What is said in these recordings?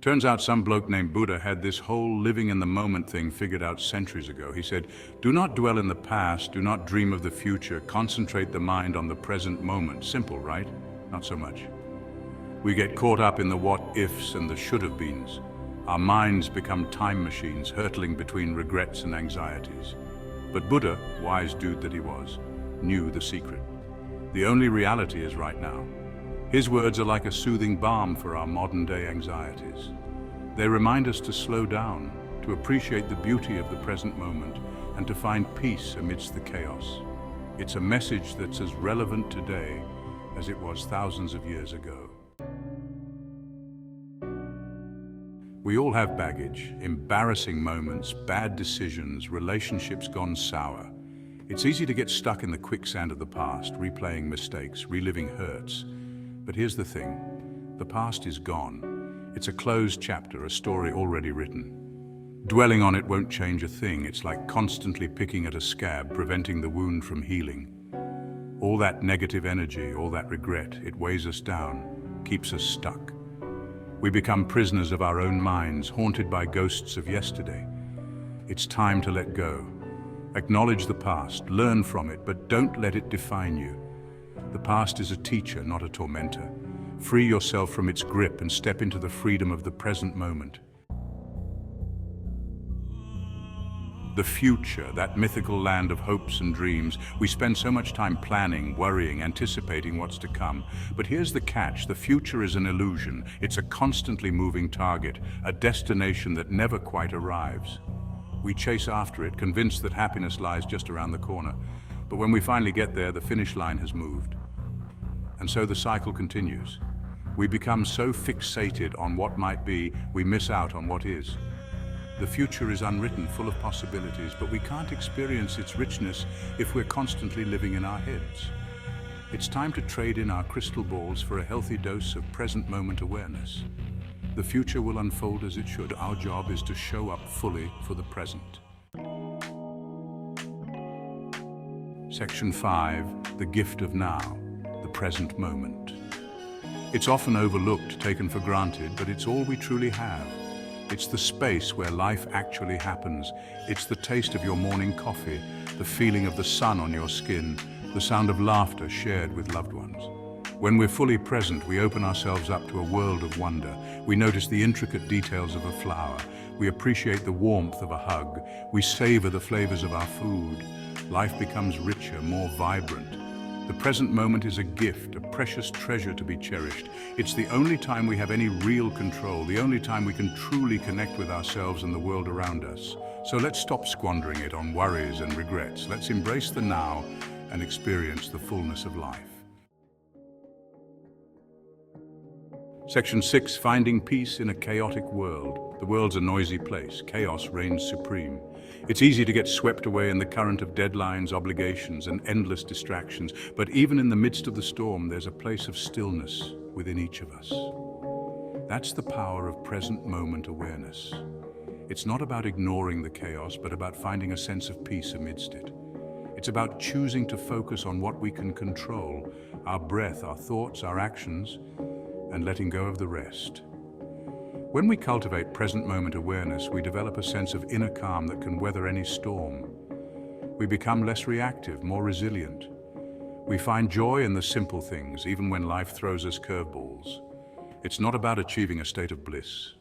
Turns out some bloke named Buddha had this whole living in the moment thing figured out centuries ago. He said, do not dwell in the past, do not dream of the future, concentrate the mind on the present moment. Simple, right? Not so much. We get caught up in the what-ifs and the should-have-beens. Our minds become time machines, hurtling between regrets and anxieties. But Buddha, wise dude that he was, knew the secret. The only reality is right now. His words are like a soothing balm for our modern-day anxieties. They remind us to slow down, to appreciate the beauty of the present moment, and to find peace amidst the chaos. It's a message that's as relevant today as it was thousands of years ago. We all have baggage, embarrassing moments, bad decisions, relationships gone sour. It's easy to get stuck in the quicksand of the past, replaying mistakes, reliving hurts. But here's the thing, the past is gone. It's a closed chapter, a story already written. Dwelling on it won't change a thing. It's like constantly picking at a scab, preventing the wound from healing. All that negative energy, all that regret, it weighs us down, keeps us stuck. We become prisoners of our own minds, haunted by ghosts of yesterday. It's time to let go. Acknowledge the past, learn from it, but don't let it define you. The past is a teacher, not a tormentor. Free yourself from its grip and step into the freedom of the present moment. The future, that mythical land of hopes and dreams, we spend so much time planning, worrying, anticipating what's to come. But here's the catch, the future is an illusion. It's a constantly moving target, a destination that never quite arrives. We chase after it, convinced that happiness lies just around the corner. But when we finally get there, the finish line has moved. And so the cycle continues. We become so fixated on what might be, we miss out on what is. The future is unwritten, full of possibilities, but we can't experience its richness if we're constantly living in our heads. It's time to trade in our crystal balls for a healthy dose of present moment awareness. The future will unfold as it should. Our job is to show up fully for the present. Section 5, the gift of now, the present moment. It's often overlooked, taken for granted, but it's all we truly have. It's the space where life actually happens. It's the taste of your morning coffee, the feeling of the sun on your skin, the sound of laughter shared with loved ones. When we're fully present, we open ourselves up to a world of wonder. We notice the intricate details of a flower. We appreciate the warmth of a hug. We savor the flavors of our food. Life becomes richer, more vibrant. The present moment is a gift, a precious treasure to be cherished. It's the only time we have any real control, the only time we can truly connect with ourselves and the world around us. So let's stop squandering it on worries and regrets. Let's embrace the now and experience the fullness of life. Section 6, finding peace in a chaotic world. The world's a noisy place. Chaos reigns supreme. It's easy to get swept away in the current of deadlines, obligations, and endless distractions. But even in the midst of the storm, there's a place of stillness within each of us. That's the power of present moment awareness. It's not about ignoring the chaos, but about finding a sense of peace amidst it. It's about choosing to focus on what we can control, our breath, our thoughts, our actions, and letting go of the rest. When we cultivate present moment awareness, we develop a sense of inner calm that can weather any storm. We become less reactive, more resilient. We find joy in the simple things, even when life throws us curveballs. It's not about achieving a state of bliss,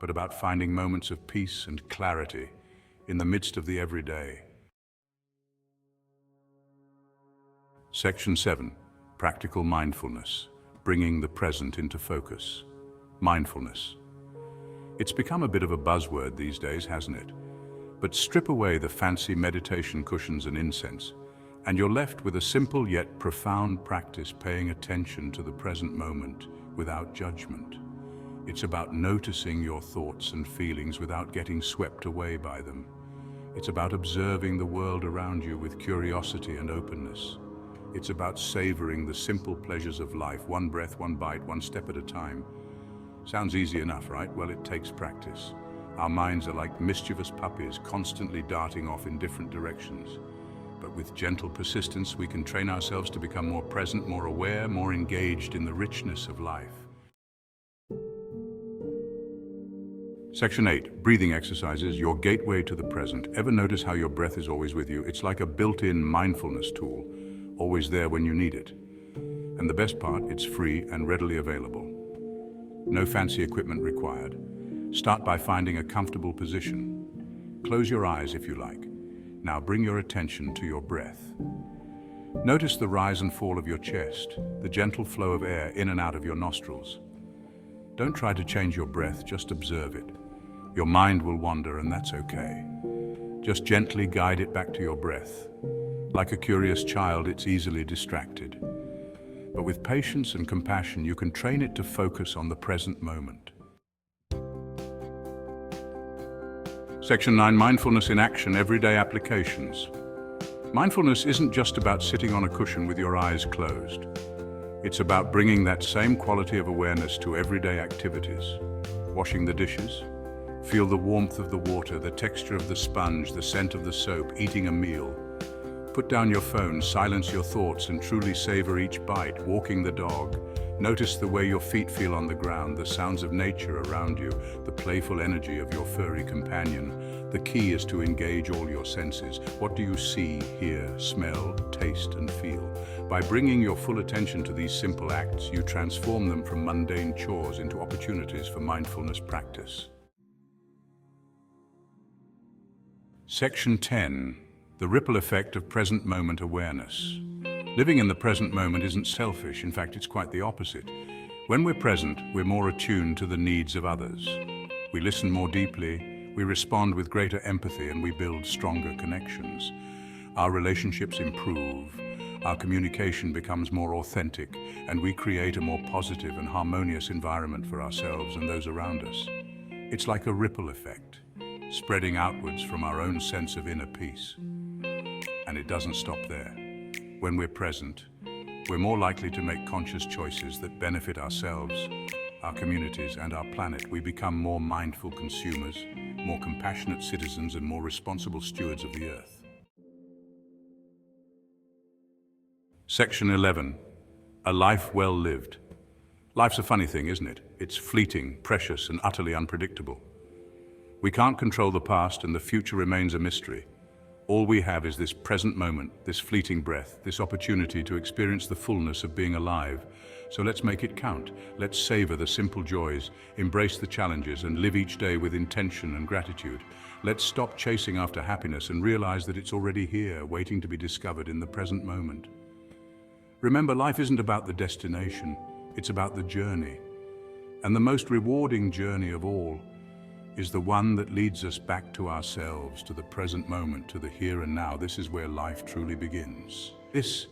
but about finding moments of peace and clarity in the midst of the everyday. Section 7, practical mindfulness, bringing the present into focus. Mindfulness. It's become a bit of a buzzword these days, hasn't it? But strip away the fancy meditation cushions and incense, and you're left with a simple yet profound practice paying attention to the present moment without judgment. It's about noticing your thoughts and feelings without getting swept away by them. It's about observing the world around you with curiosity and openness. It's about savoring the simple pleasures of life, one breath, one bite, one step at a time. Sounds easy enough, right? Well, it takes practice. Our minds are like mischievous puppies, constantly darting off in different directions. But with gentle persistence, we can train ourselves to become more present, more aware, more engaged in the richness of life. Section 8, breathing exercises, your gateway to the present. Ever notice how your breath is always with you? It's like a built-in mindfulness tool, always there when you need it. And the best part, it's free and readily available. No fancy equipment required. Start by finding a comfortable position. Close your eyes if you like. Now bring your attention to your breath. Notice the rise and fall of your chest, the gentle flow of air in and out of your nostrils. Don't try to change your breath, just observe it. Your mind will wander, and that's okay. Just gently guide it back to your breath. Like a curious child, it's easily distracted. But with patience and compassion, you can train it to focus on the present moment. Section 9, mindfulness in action, everyday applications. Mindfulness isn't just about sitting on a cushion with your eyes closed. It's about bringing that same quality of awareness to everyday activities. Washing the dishes. Feel the warmth of the water, the texture of the sponge, the scent of the soap, eating a meal. Put down your phone, silence your thoughts, and truly savor each bite. Walking the dog. Notice the way your feet feel on the ground, the sounds of nature around you, the playful energy of your furry companion. The key is to engage all your senses. What do you see, hear, smell, taste, and feel? By bringing your full attention to these simple acts, you transform them from mundane chores into opportunities for mindfulness practice. Section 10. The ripple effect of present moment awareness. Living in the present moment isn't selfish. In fact, it's quite the opposite. When we're present, we're more attuned to the needs of others. We listen more deeply, we respond with greater empathy, and we build stronger connections. Our relationships improve, our communication becomes more authentic, and we create a more positive and harmonious environment for ourselves and those around us. It's like a ripple effect, spreading outwards from our own sense of inner peace. And it doesn't stop there. When we're present, we're more likely to make conscious choices that benefit ourselves, our communities, and our planet. We become more mindful consumers, more compassionate citizens, and more responsible stewards of the earth. Section 11. A life well lived. Life's a funny thing, isn't it? It's fleeting, precious, and utterly unpredictable. We can't control the past, and the future remains a mystery. All we have is this present moment, this fleeting breath, this opportunity to experience the fullness of being alive. So let's make it count. Let's savor the simple joys, embrace the challenges, and live each day with intention and gratitude. Let's stop chasing after happiness and realize that it's already here, waiting to be discovered in the present moment. Remember, life isn't about the destination, it's about the journey. And the most rewarding journey of all is the one that leads us back to ourselves, to the present moment, to the here and now. This is where life truly begins. This